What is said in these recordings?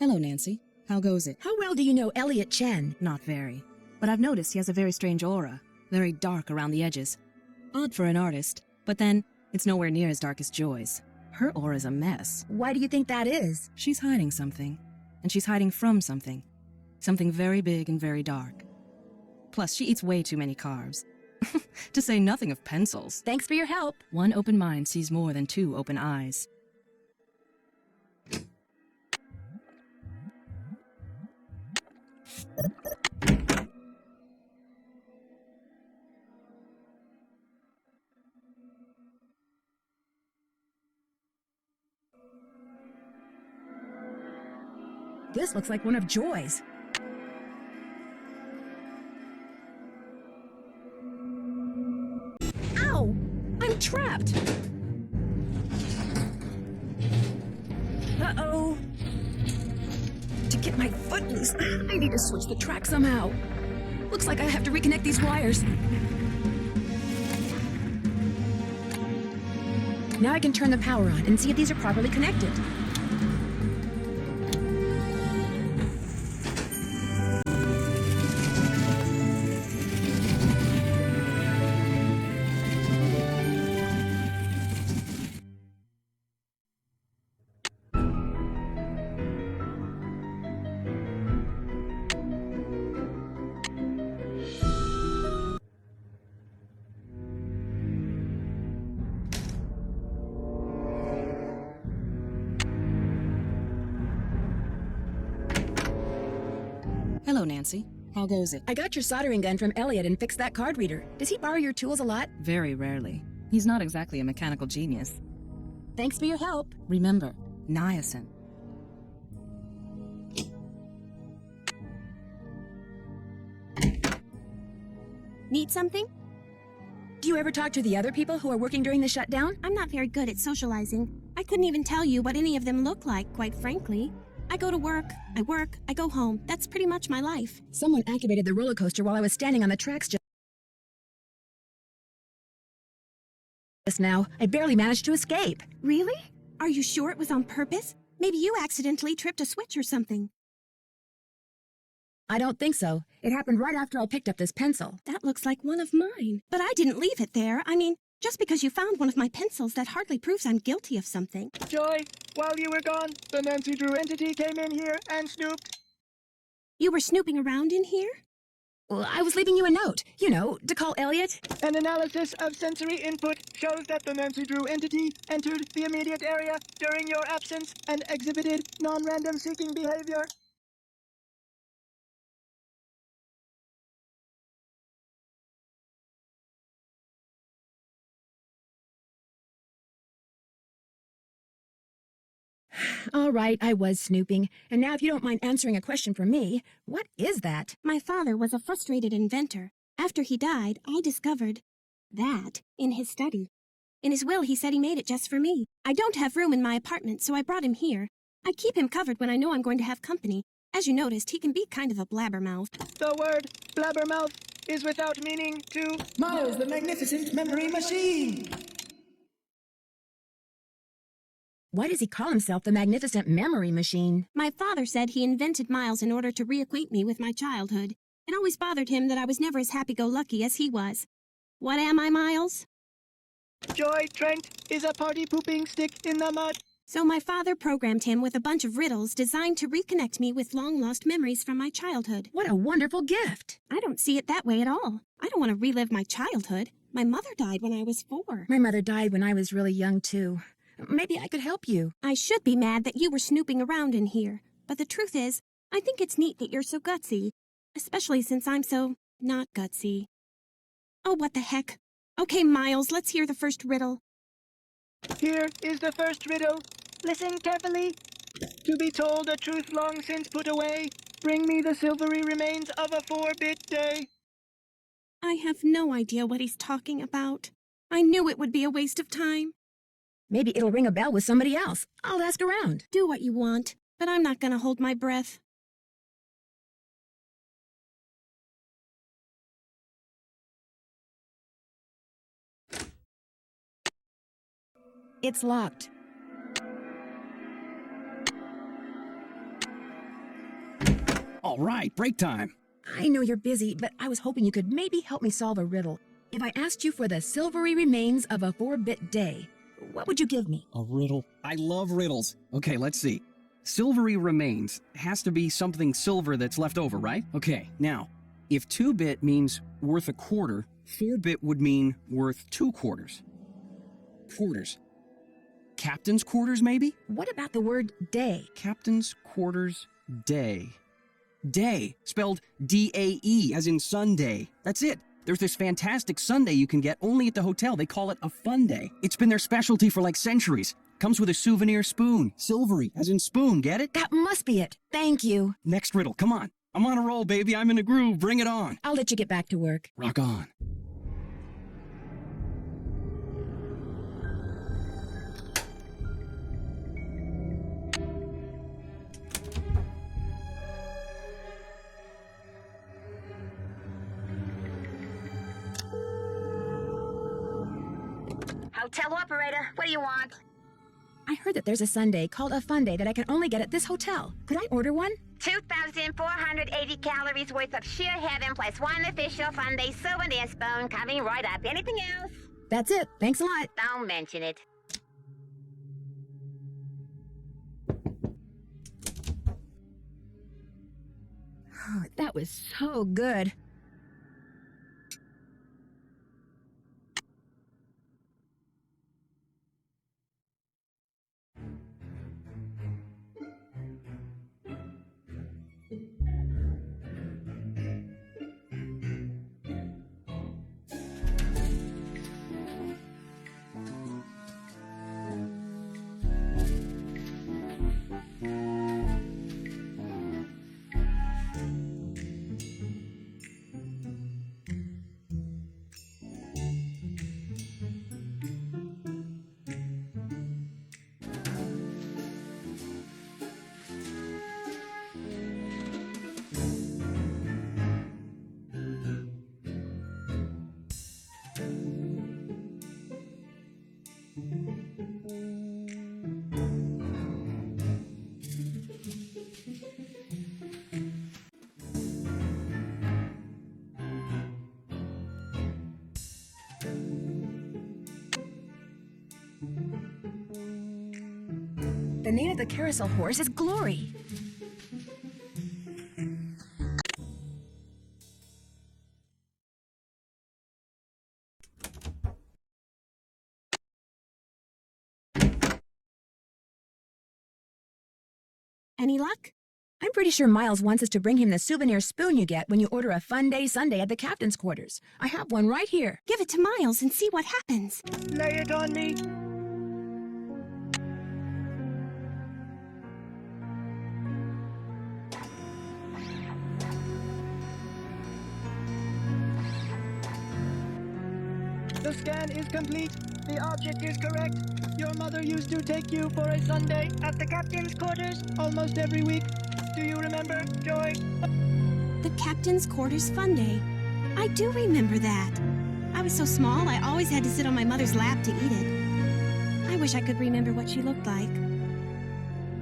Hello, Nancy. How goes it? How well do you know Elliot Chen? Not very. But I've noticed he has a very strange aura. Very dark around the edges. Odd for an artist, but then it's nowhere near as dark as Joy's. Her aura's a mess. Why do you think that is? She's hiding something. And she's hiding from something. Something very big and very dark. Plus, she eats way too many carbs. To say nothing of pencils. Thanks for your help. One open mind sees more than two open eyes. This looks like one of Joy's. Ow! I'm trapped! Uh-oh! To get my foot loose, I need to switch the track somehow. Looks like I have to reconnect these wires. Now I can turn the power on and see if these are properly connected. Hello, Nancy. How goes it? I got your soldering gun from Elliot and fixed that card reader. Does he borrow your tools a lot? Very rarely. He's not exactly a mechanical genius. Thanks for your help. Remember, niacin. Need something? Do you ever talk to the other people who are working during the shutdown? I'm not very good at socializing. I couldn't even tell you what any of them look like, quite frankly. I go to work, I go home. That's pretty much my life. Someone activated the roller coaster while I was standing on the tracks just now. I barely managed to escape. Really? Are you sure it was on purpose? Maybe you accidentally tripped a switch or something. I don't think so. It happened right after I picked up this pencil. That looks like one of mine. But I didn't leave it there. I mean, just because you found one of my pencils, that hardly proves I'm guilty of something. Joy, while you were gone, the Nancy Drew entity came in here and snooped. You were snooping around in here? Well, I was leaving you a note, you know, to call Elliot. An analysis of sensory input shows that the Nancy Drew entity entered the immediate area during your absence and exhibited non-random seeking behavior. All right, I was snooping. And now if you don't mind answering a question for me, what is that? My father was a frustrated inventor. After he died, I discovered that in his study. In his will, he said he made it just for me. I don't have room in my apartment, so I brought him here. I keep him covered when I know I'm going to have company. As you noticed, he can be kind of a blabbermouth. The word blabbermouth is without meaning to Miles, the magnificent memory machine! Why does he call himself the magnificent memory machine? My father said he invented Miles in order to reacquaint me with my childhood. It always bothered him that I was never as happy-go-lucky as he was. What am I, Miles? Joy Trent is a party-pooping stick in the mud. So my father programmed him with a bunch of riddles designed to reconnect me with long-lost memories from my childhood. What a wonderful gift! I don't see it that way at all. I don't want to relive my childhood. My mother died when I was 4. My mother died when I was really young, too. Maybe I could help you. I should be mad that you were snooping around in here. But the truth is, I think it's neat that you're so gutsy. Especially since I'm so not gutsy. Oh, what the heck. Okay, Miles, let's hear the first riddle. Here is the first riddle. Listen carefully. To be told a truth long since put away, bring me the silvery remains of a 4-bit day. I have no idea what he's talking about. I knew it would be a waste of time. Maybe it'll ring a bell with somebody else. I'll ask around. Do what you want, but I'm not gonna hold my breath. It's locked. All right, break time. I know you're busy, but I was hoping you could maybe help me solve a riddle. If I asked you for the silvery remains of a 4-bit day, what would you give me? A riddle. I love riddles. Okay, let's see. Silvery remains has to be something silver that's left over, right? Okay, now, if 2-bit means worth a quarter, 4-bit would mean worth 2 quarters. Quarters. Captain's quarters, maybe? What about the word day? Captain's quarters day. Day, spelled D-A-E, as in Sundae. That's it. There's this fantastic sundae you can get only at the hotel. They call it a fun day. It's been their specialty for like centuries. Comes with a souvenir spoon. Silvery, as in spoon, get it? That must be it. Thank you. Next riddle, come on. I'm on a roll, baby. I'm in a groove. Bring it on. I'll let you get back to work. Rock on. Hotel operator, what do you want? I heard that there's a sundae called a fun day that I can only get at this hotel. Could I order one? 2,480 calories worth of sheer heaven plus one official fun day souvenir spoon coming right up. Anything else? That's it. Thanks a lot. Don't mention it. Oh, that was so good. The name of the carousel horse is Glory. Any luck? I'm pretty sure Miles wants us to bring him the souvenir spoon you get when you order a fun day sundae at the captain's quarters. I have one right here. Give it to Miles and see what happens. Lay it on me. The scan is complete. The object is correct. Your mother used to take you for a Sunday at the captain's quarters almost every week. Do you remember, Joy? The captain's quarters fun day. I do remember that. I was so small, I always had to sit on my mother's lap to eat it. I wish I could remember what she looked like.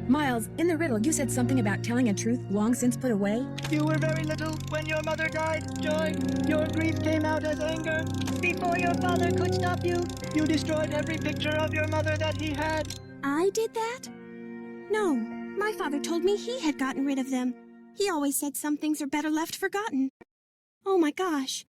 Miles, in the riddle, you said something about telling a truth long since put away. You were very little when your mother died, Joy. Your grief came out as anger. Before your father could stop you, you destroyed every picture of your mother that he had. I did that? No, my father told me he had gotten rid of them. He always said some things are better left forgotten. Oh my gosh.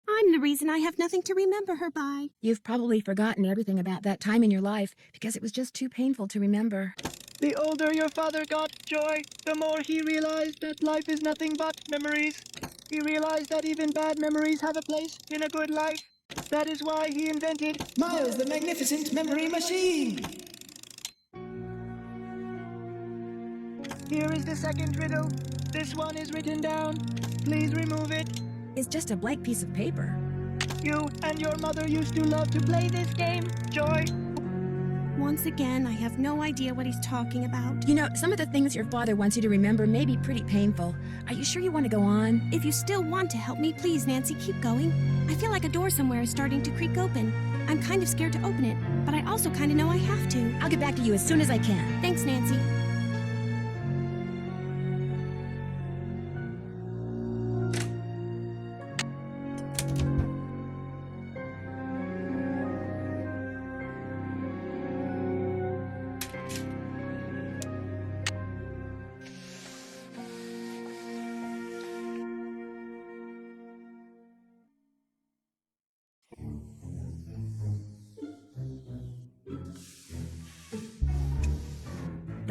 I'm the reason I have nothing to remember her by. You've probably forgotten everything about that time in your life because it was just too painful to remember. The older your father got, Joy, the more he realized that life is nothing but memories. He realized that even bad memories have a place in a good life. That is why he invented Miles the Magnificent Memory Machine! Here is the second riddle. This one is written down. Please remove it. It's just a blank piece of paper. You and your mother used to love to play this game, Joy. Once again, I have no idea what he's talking about. You know, some of the things your father wants you to remember may be pretty painful. Are you sure you want to go on? If you still want to help me, please, Nancy, keep going. I feel like a door somewhere is starting to creak open. I'm kind of scared to open it, but I also kind of know I have to. I'll get back to you as soon as I can. Thanks, Nancy.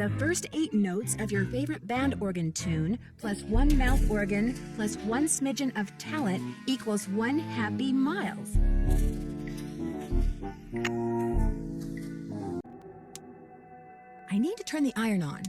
The first 8 notes of your favorite band organ tune plus 1 mouth organ plus 1 smidgen of talent equals 1 happy Miles. I need to turn the iron on.